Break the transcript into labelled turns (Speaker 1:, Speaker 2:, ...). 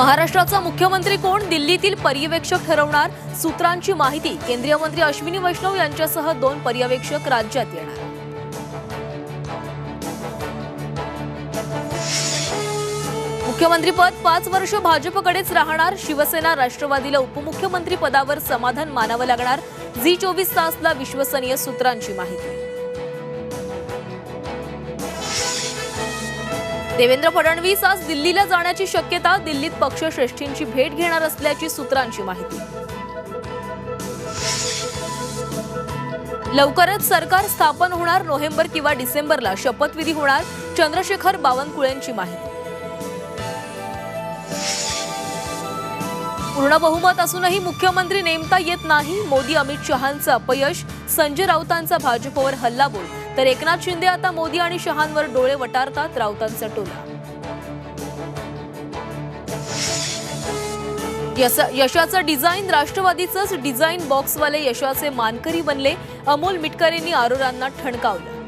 Speaker 1: महाराष्ट्राचा मुख्यमंत्री कोण? दिल्लीतील पर्यवेक्षक ठरवणार. सूत्रांची माहिती. केंद्रीय मंत्री अश्विनी वैष्णव यांच्यासह 2 पर्यवेक्षक राज्यात येणार. मुख्यमंत्रीपद 5 वर्ष भाजपकडेच राहणार. शिवसेना राष्ट्रवादीला उपमुख्यमंत्री पदावर समाधान मानावं लागणार. झी24 तासला विश्वसनीय सूत्रांची माहिती. देवेंद्र फडणवीस आज दिल्लीला जाण्याची शक्यता. दिल्लीत पक्षश्रेष्ठींची भेट घेणार असल्याची सूत्रांची माहिती. लवकरच सरकार स्थापन होणार. नोव्हेंबर किंवा डिसेंबरला शपथविधी होणार. चंद्रशेखर बावनकुळेंची माहिती. पूर्ण बहुमत असूनही मुख्यमंत्री नेमता येत नाही. मोदी अमित शहांचं अपयश. संजय राऊतांचा भाजपवर हल्लाबोल. तर एकनाथ शिंदे आता मोदी आणि शहांवर डोळे वटारतात. राऊतांचा टोला. यशाचं डिझाईन. राष्ट्रवादीचंच डिझाईन बॉक्सवाले यशाचे मानकरी बनले. अमोल मिटकरेंनी आरोरांना ठणकावलं.